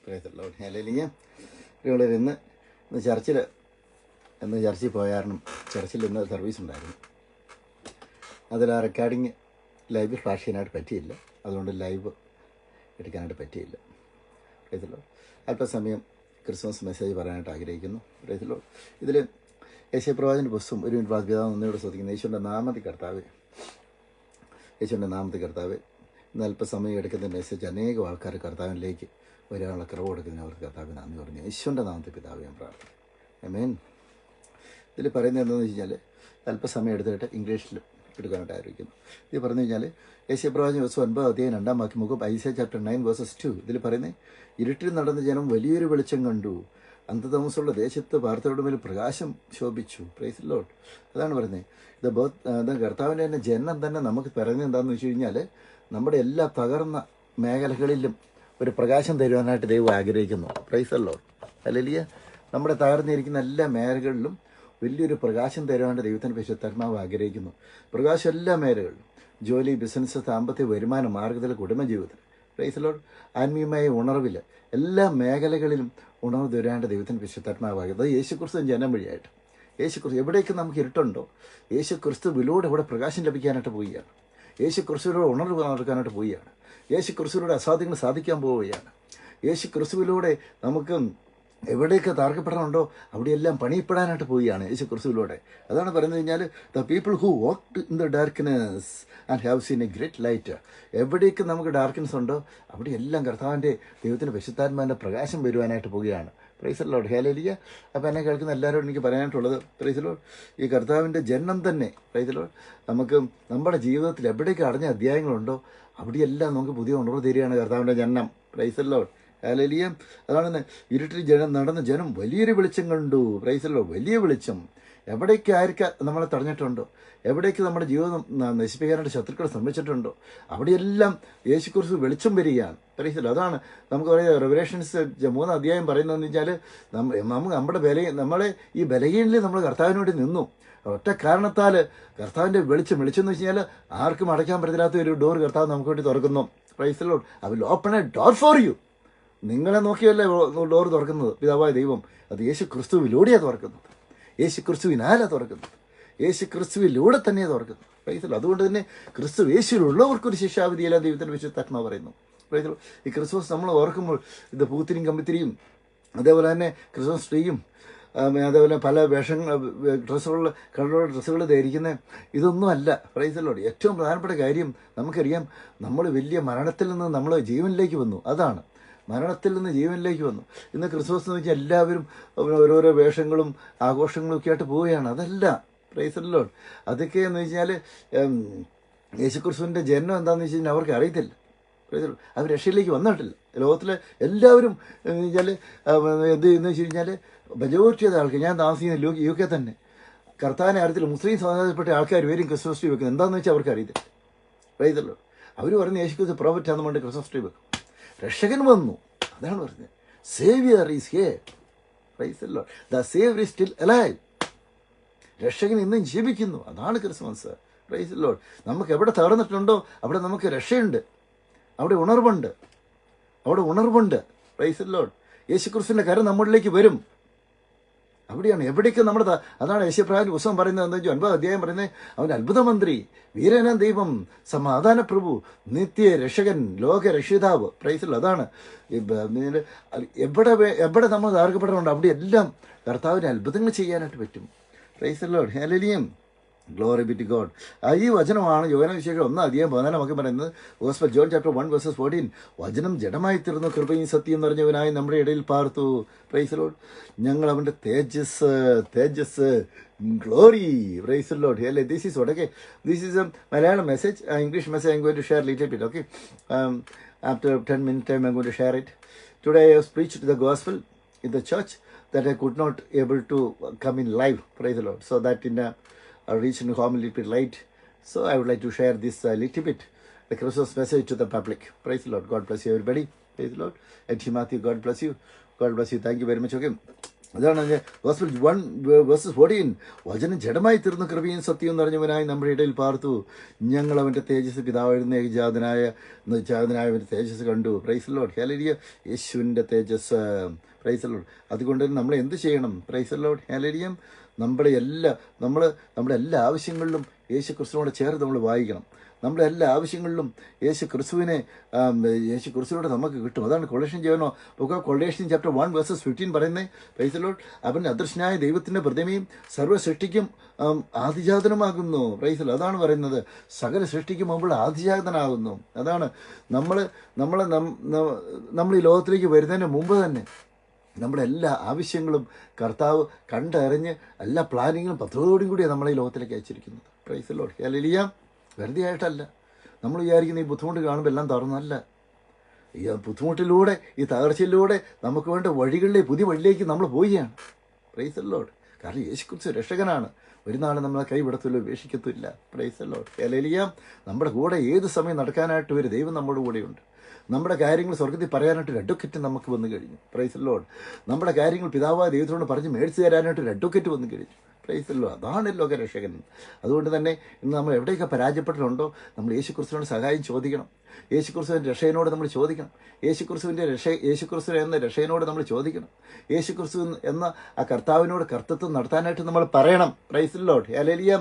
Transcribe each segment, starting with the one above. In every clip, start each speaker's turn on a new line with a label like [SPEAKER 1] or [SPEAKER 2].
[SPEAKER 1] പറയത്തുള്ളൂ. അല്ലെങ്കിൽ ഇന്ന് ചർച്ചിൽ പോയ കാരണം ചർച്ചിൽ ഇന്ന് സർവീസ് ഉണ്ടായിരുന്നു. അതിൽ ആ റെക്കോർഡിങ് ലൈവ് ഫ്ലാഷ് ചെയ്യാനായിട്ട് പറ്റിയില്ല. അതുകൊണ്ട് ലൈവ് എടുക്കാനായിട്ട് പറ്റിയില്ല. പറയത്തുള്ളൂ. അല്പസമയം ക്രിസ്മസ് മെസ്സേജ് പറയാനായിട്ട് ആഗ്രഹിക്കുന്നു. പറയത്തുള്ളൂ. ഇതിൽ യേശയ്യാപ്രവാചകൻ്റെ പുസ്തകം ഒരു മിനിറ്റ് പിതാവ് നന്ദിയോട് ശ്രദ്ധിക്കുന്നു. യേശുവിൻ്റെ നാമത്തിൽ കർത്താവ് ഇന്ന് അല്പസമയം എടുക്കുന്ന മെസ്സേജ് അനേകം ആൾക്കാർ കർത്താവിലേക്ക് വരാനുള്ള കുറവ് കൊടുക്കുന്നതിന് അവർക്ക് കർത്താവ് നന്ദി പറഞ്ഞു. യേശുവിൻ്റെ നാമത്തിൽ പിതാവ് ഞാൻ പ്രാർത്ഥിക്കും. ആമേൻ. ഇതിൽ പറയുന്നത് എന്താണെന്ന് വെച്ച് കഴിഞ്ഞാൽ അല്പസമയം എടുത്തിട്ട് ഇംഗ്ലീഷിൽ എടുക്കാനായിട്ട് ആയിരിക്കുന്നു. ഇത് പറഞ്ഞു കഴിഞ്ഞാൽ യേശയ്യാപ്രവാചകൻ ദിവസം 9 വാക്യം മുഖം ഐസയ ചാപ്റ്റർ 9:2. ഇതിൽ പറയുന്നത് ഇരുട്ടിൽ നടന്ന ജനം വലിയൊരു വെളിച്ചം കണ്ടു, അന്ധതമസ്സുള്ള ദേശത്ത് പാർത്തവരുടെ മേൽ പ്രകാശം ശോഭിച്ചു. Price the Lord. അതാണ് പറയുന്നത്. ഇത് കർത്താവിൻ്റെ തന്നെ ജനനം തന്നെ നമുക്ക് പറയുന്നത് എന്താണെന്ന് വെച്ച് കഴിഞ്ഞാൽ നമ്മുടെ എല്ലാ തകർന്ന മേഖലകളിലും ഒരു പ്രകാശം തരുവാനായിട്ട് ദൈവം ആഗ്രഹിക്കുന്നു. Price the Lord. ഹല്ലേലൂയ. നമ്മുടെ തകർന്നിരിക്കുന്ന എല്ലാ മേഖലകളിലും വലിയൊരു പ്രകാശം തരുവാനായിട്ട് ദൈവത്തിൻ്റെ പരിശുദ്ധാത്മാവ് ആഗ്രഹിക്കുന്നു. പ്രകാശം എല്ലാ മേഖലകളിലും, ജോലി, ബിസിനസ്, സാമ്പത്തിക വരുമാനം, മാർഗ്ഗത്തിൽ, കുടുംബജീവിതത്തിൽ, പ്രൈസ് ദി ലോർഡ്, ആത്മീയമായ ഉണർവിൽ എല്ലാ മേഖലകളിലും ഉണർവ് തരാണ്ട് ദൈവത്തിൻ്റെ പരിശുദ്ധാത്മാവാകുന്നത്. അത് യേശുക്രിസ്തു ജനം വഴിയായിട്ട്. യേശുക്രിസ്തു എവിടേക്ക് നമുക്ക് ഇരുട്ടുണ്ടോ യേശുക്രിസ്തുവിലൂടെ ഇവിടെ പ്രകാശം ലഭിക്കാനായിട്ട് പോവുകയാണ്. യേശുക്രിസ്തുവിലൂടെ ഉണർവ് നടക്കാനായിട്ട് പോവുകയാണ്. യേശുക്രിസ്തുവിലൂടെ അസാധ്യങ്ങൾ സാധിക്കാൻ പോവുകയാണ്. യേശുക്രിസ്തുവിലൂടെ നമുക്ക് എവിടെയൊക്കെ താർക്കപ്പെടാനുണ്ടോ അവിടെയെല്ലാം പണിയപ്പെടാനായിട്ട് പോവുകയാണ് യേശുക്രിസ്തുവിലൂടെ. അതാണ് പറയുന്നത് കഴിഞ്ഞാൽ the people who walked in the darkness and have seen a great light. എവിടേക്ക് നമുക്ക് ഡാർക്ക്നെസ് ഉണ്ടോ അവിടെയെല്ലാം കർത്താവിൻ്റെ ദൈവത്തിൻ്റെ പരിശുദ്ധാത്മാവിൻ്റെ പ്രകാശം വരുവാനായിട്ട് പോവുകയാണ്. Praise the Lord. ഹല്ലേലൂയ. അപ്പോൾ എന്നെ കേൾക്കുന്ന എല്ലാവരോടും എനിക്ക് പറയാനായിട്ടുള്ളത്, പ്രൈസ് ദി ലോർഡ്, ഈ കർത്താവിൻ്റെ ജനനം തന്നെ, പ്രൈസ് ദി ലോർഡ്, നമുക്ക് നമ്മുടെ ജീവിതത്തിൽ എവിടേക്ക് അടഞ്ഞ അധ്യായങ്ങളുണ്ടോ അവിടെയെല്ലാം നമുക്ക് പുതിയ ഉണർവ് തരികയാണ് കർത്താവിൻ്റെ ജനനം. Praise the Lord. ഹല്ലേലൂയ. അതാണ് ഇരുട്ടിൽ നടന്ന ജനം വലിയൊരു വെളിച്ചം കണ്ടു. Praise the Lord. വലിയ വെളിച്ചം. എവിടേക്ക് നമ്മളെ തടഞ്ഞിട്ടുണ്ടോ, എവിടേക്ക് നമ്മുടെ ജീവിതം നശിപ്പിക്കാനായിട്ട് ശത്രുക്കൾ ശ്രമിച്ചിട്ടുണ്ടോ അവിടെയെല്ലാം യേശുക്രിസ്തു വെളിച്ചം വരികയാണ്. Price the Lord. അതാണ് നമുക്ക് പറയുക റെവലേഷൻസ് 3 അധ്യായം പറയുന്നതെന്ന് വെച്ചാൽ നമ്മളെ ഈ ബലഹീനതയിൽ നമ്മൾ കർത്താവിന് വേണ്ടി നിന്നു. ഒറ്റ കാരണത്താൽ കർത്താവിൻ്റെ വെളിച്ചം എന്ന് വെച്ച് കഴിഞ്ഞാൽ ആർക്കും അടയ്ക്കാൻ പറ്റില്ലാത്ത ഒരു ഡോർ കർത്താവ് നമുക്ക് വേണ്ടി തുറക്കുന്നു. Price the Lord. I will open A door for you. നിങ്ങളെ നോക്കിയല്ലേ ഡോർ തുറക്കുന്നത് പിതാവായ ദൈവം. അത് യേശു ക്രിസ്തുവിലൂടെയാണ് തുറക്കുന്നത്. യേശു ക്രിസ്തുവിനാലാണ് തുറക്കുന്നത്. യേശു ക്രിസ്തുവിലൂടെ തന്നെയാണ് തുറക്കുന്നത്. Price the lord. അതുകൊണ്ട് തന്നെ ക്രിസ്തു യേശുവിലുള്ളവർക്കൊരു ശിക്ഷാവിധിയല്ല ദൈവത്തിൻ്റെ വിശുദ്ധാത്മാവ് പറയുന്നു. Price the Lord. ഈ ക്രിസ്മസ് നമ്മൾ ഓർക്കുമ്പോൾ ഇത് പൂത്തിരിയും കമ്പിത്തിരിയും അതേപോലെ തന്നെ ക്രിസ്മസ് ട്രീയും അതേപോലെ പല കളറുള്ള ഡ്രസ്സുകൾ ധരിക്കുന്ന ഇതൊന്നും അല്ല. Price the Lord. ഏറ്റവും പ്രധാനപ്പെട്ട കാര്യം നമുക്കറിയാം, നമ്മൾ വലിയ മരണത്തിൽ നിന്ന് നമ്മൾ ജീവനിലേക്ക് വന്നു. അതാണ്, മരണത്തിൽ നിന്ന് ജീവനിലേക്ക് വന്നു. ഇന്ന് ക്രിസ്മസ് എന്ന് വെച്ചാൽ എല്ലാവരും ഓരോരോ വേഷങ്ങളും ആഘോഷങ്ങളും ഒക്കെ ആയിട്ട് പോവുകയാണ്. അതല്ല. Price the Lord. അതൊക്കെ എന്ന് വെച്ചാൽ യേശുക്രിസ്തുവിൻ്റെ ജനനം എന്താണെന്ന് വെച്ച് കഴിഞ്ഞാൽ അവർക്ക് അറിയത്തില്ല. Price the Lord. അവർ രക്ഷയിലേക്ക് വന്നിട്ടില്ല. ലോകത്തിലെ എല്ലാവരും എന്ന് വെച്ചാൽ എന്ന് വെച്ച് കഴിഞ്ഞാൽ മെജോറിറ്റി ചെയ്ത ആൾക്കാർ, ഞാൻ താമസിക്കുന്ന UK തന്നെ കർത്താവിനെ അറിയത്തില്ല. മുസ്ലിം സമുദായത്തിൽപ്പെട്ട ആൾക്കാർ വരും ക്രിസ്മസ് ട്രീ വെക്കുന്നത്. എന്താണെന്ന് വെച്ചാൽ അവർക്ക് അറിയത്തില്ല. Price the Lord. അവർ പറഞ്ഞ് യേശുക്രിസ്തു പ്രോഫറ്റ് ആണെന്ന് കൊണ്ട് ക്രിസ്മസ് ട്രീ വെക്കും. രക്ഷകൻ വന്നു. അതാണ് പറഞ്ഞത്. Saviour is here. Praise the Lord. The saviour is still alive. രക്ഷകൻ ഇന്നും ജീവിക്കുന്നു. അതാണ് ക്രിസ്മസ്. Price the Lord. നമുക്ക് എവിടെ തകർന്നിട്ടുണ്ടോ അവിടെ നമുക്ക് രക്ഷയുണ്ട്, അവിടെ ഉണർവുണ്ട്. Price the Lord. യേശുക്രിസ്തുവിൻ്റെ കരം നമ്മളിലേക്ക് വരും. അവിടെയാണ് എവിടേക്ക് നമ്മുടെ അതാണ് യേശയ്യാപ്രവാചകന്റെ പുസ്തകം പറയുന്നത്. എന്താ 9 അധ്യായം പറയുന്നത്, അവൻ അത്ഭുതമന്ത്രി, വീരന ദൈവം, സമാധാന പ്രഭു, നിത്യ രക്ഷകൻ, ലോക രക്ഷിതാവ്. Price the Lord. അതാണ് എവിടെ നമ്മൾ താർക്കപ്പെടാറുണ്ട് അവിടെ എല്ലാം കർത്താവിന് അത്ഭുതങ്ങൾ ചെയ്യാനായിട്ട് പറ്റും. Praise the Lord. Hallelujah. Glory be to God. ഈ വചനമാണ് യോഹന്നാൻ സുവിശേഷം 1 അധ്യായം 14 നമുക്ക് പറയുന്നത്. Gospel John chapter 1:14. വചനം ജഡമായി തീർന്നു, കൃപയും സത്യം നിറഞ്ഞവനായി നമ്മുടെ ഇടയിൽ പാർത്തു. Praise the lord. ഞങ്ങൾ അവൻ്റെ തേജസ് ഗ്ലോറി. Praise the lord. അല്ലേ, this is what. Okay, this is a Malayalam message. English message I'm going to share little bit. Okay, after 10 minutes time I'm going to share it. Today I have preached the gospel in the church that I could not able to come in live. Praise the Lord. So that I reached home a little bit late. So I would like to share this little bit, the Christmas message to the public. Praise the Lord. God bless you everybody. Praise the Lord. And Timothy, God bless you. God bless you. Thank you very much. Okay. അതാണ് gospel 1:14 വചനം ജഡമായി തീർന്ന കൃപയും സത്യവും നിറഞ്ഞവനായി നമ്മുടെ ഇടയിൽ പാർത്തു. ഞങ്ങൾ അവൻ്റെ തേജസ് പിതാവായിരുന്ന ഏകജാതനായവൻ്റെ തേജസ് കണ്ടു. Praise the Lord. ഹല്ലേലൂയ. യേശുവിൻ്റെ തേജസ്. Praise the lord. അതുകൊണ്ട് നമ്മൾ എന്ത് ചെയ്യണം? Praise the Lord. ഹല്ലേലൂയ. നമ്മുടെ എല്ലാ ആവശ്യങ്ങളിലും യേശു ക്രിസ്തുവിനോട് ചേർത്ത് നമ്മൾ വായിക്കണം. നമ്മുടെ എല്ലാ ആവശ്യങ്ങളിലും യേശു ക്രിസ്തുവിനോട് നമുക്ക് കിട്ടും. അതാണ് കൊളേഷ്യൻ ചെയ്യണോ കൊളേഷ്യൻ ചാപ്റ്റർ 1:15 പറയുന്നത്. Price the Lord. അവൻ അദൃശ്യനായ ദൈവത്തിൻ്റെ പ്രതിമയും സർവ്വ സൃഷ്ടിക്കും ആദിജാതനമാകുന്നു. Price the Lord. അതാണ് പറയുന്നത്. സകല സൃഷ്ടിക്കും മുമ്പ് ആദിജാതനാകുന്നു. അതാണ് നമ്മൾ ഈ ലോകത്തിലേക്ക് വരുന്നതിന് മുമ്പ് തന്നെ നമ്മുടെ എല്ലാ ആവശ്യങ്ങളും കർത്താവ് കണ്ടറിഞ്ഞ് എല്ലാ പ്ലാനിങ്ങും പദ്ധതിയോടും കൂടിയാണ് നമ്മളെ ഈ ലോകത്തിലേക്ക് അയച്ചിരിക്കുന്നത്. Price the Lord. ഹല്ലേലൂയ. വെറുതെ ആയിട്ടല്ല. നമ്മൾ വിചാരിക്കുന്ന ഈ ബുദ്ധിമുട്ട് കാണുമ്പോൾ എല്ലാം തുറന്നല്ല. ഈ ബുദ്ധിമുട്ടിലൂടെ, ഈ തകർച്ചയിലൂടെ നമുക്ക് വേണ്ട പുതിയ വഴിയിലേക്ക് നമ്മൾ പോവുകയാണ്. Praise the lord. കാരണം യേശുക്രിസ്തു രക്ഷകനാണ്. ഒരു നാളും നമ്മളെ കൈവിടത്തില്ല, ഉപേക്ഷിക്കത്തില്ല. Praise the Lord. ഹല്ലേലൂയ. നമ്മുടെ കൂടെ ഏത് സമയം നടക്കാനായിട്ട് ഒരു ദൈവം നമ്മുടെ കൂടെയുണ്ട്. നമ്മുടെ കാര്യങ്ങൾ സ്വർഗത്തിൽ പറയാനായിട്ട് ഒരു അഡ്വക്കേറ്റ് നമുക്ക് വന്നു കഴിഞ്ഞു. Price the Lord. നമ്മുടെ കാര്യങ്ങൾ പിതാവായ ദൈവത്തിനോട് പറഞ്ഞ് മേടിച്ചു തരാനായിട്ട് ഒരു അഡ്വക്കേറ്റ് വന്നു കഴിഞ്ഞു. Price the Lord. അതാണ് ലോകരക്ഷകൻ. അതുകൊണ്ട് തന്നെ ഇന്ന് നമ്മൾ എവിടെയൊക്കെ പരാജയപ്പെട്ടിട്ടുണ്ടോ നമ്മൾ യേശുക്രിസ്തുവിനോട് സഹായം ചോദിക്കണം. യേശുക്രിസ്തുവിൻ്റെ രക്ഷകനോട് നമ്മൾ ചോദിക്കണം. യേശുക്രിസ്തു എന്ന രക്ഷകനോട് നമ്മൾ ചോദിക്കണം. യേശുക്രിസ്തു എന്ന ആ കർത്താവിനോട് കർത്തൃത്വം നടത്താനായിട്ട് നമ്മൾ പറയണം. Price the Lord. ഹല്ലേലൂയ.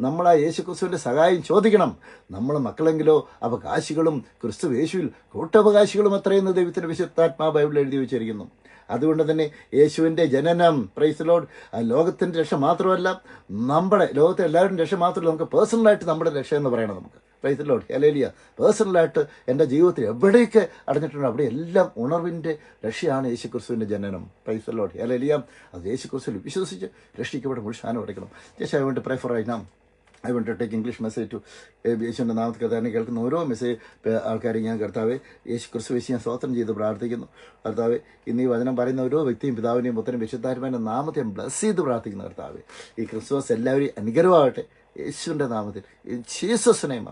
[SPEAKER 1] നമ്മൾ ആ യേശുക്രിസ്തുവിൻ്റെ സഹായം ചോദിക്കണം. നമ്മളെ മക്കളെങ്കിലോ അവകാശികളും ക്രിസ്തു യേശുവിൽ കൂട്ടവകാശികളും അത്രയെന്ന് ദൈവത്തിൻ്റെ വിശുദ്ധാത്മാ ബൈബിളിൽ എഴുതി വെച്ചിരിക്കുന്നു. അതുകൊണ്ട് തന്നെ യേശുവിൻ്റെ ജനനം, പ്രൈസ് ദി ലോർഡ്, ആ ലോകത്തിൻ്റെ രക്ഷ മാത്രമല്ല, നമ്മുടെ ലോകത്തെ എല്ലാവരുടെയും രക്ഷ മാത്രമല്ല, നമുക്ക് പേഴ്സണലായിട്ട് നമ്മുടെ രക്ഷ എന്ന് പറയണം. നമുക്ക് പ്രൈസ് ദി ലോർഡ്. ഹല്ലേലൂയ. പേഴ്സണലായിട്ട് എൻ്റെ ജീവിതത്തിൽ എവിടെയൊക്കെ അടഞ്ഞിട്ടുണ്ടോ അവിടെ എല്ലാം ഉണർവിൻ്റെ രക്ഷയാണ് യേശുക്രിസ്തുവിൻ്റെ ജനനം. Praise the Lord. ഹല്ലേലൂയ. അത് യേശുക്രിസ്തുവിൽ വിശ്വസിച്ച് രക്ഷിക്കപ്പെട്ട മുഴുവനും അടയ്ക്കണം. Just I want to pray for right now. I want to take English message to യേശുവിൻ്റെ നാമത്തിൽ കർത്താവിനെ കേൾക്കുന്ന ഓരോ ആൾക്കാരെയും ഞാൻ കർത്താവെ യേശു ക്രിസ്തു ഞാൻ സ്തോത്രം ചെയ്ത് പ്രാർത്ഥിക്കുന്നു. കർത്താവെ ഇന്ന് ഈ വചനം പറയുന്ന ഓരോ വ്യക്തിയും പിതാവിനെയും പുത്രനും വിശുദ്ധാത്മാവിൻ്റെ നാമത്തെ ബ്ലസ് ചെയ്ത് പ്രാർത്ഥിക്കുന്ന കർത്താവെ ഈ ക്രിസ്തുമസ് എല്ലാവരും അനുഗ്രഹമാകട്ടെ യേശുവിൻ്റെ നാമത്തിൽ. In Jesus name.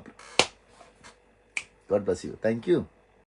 [SPEAKER 1] God bless you. Thank you.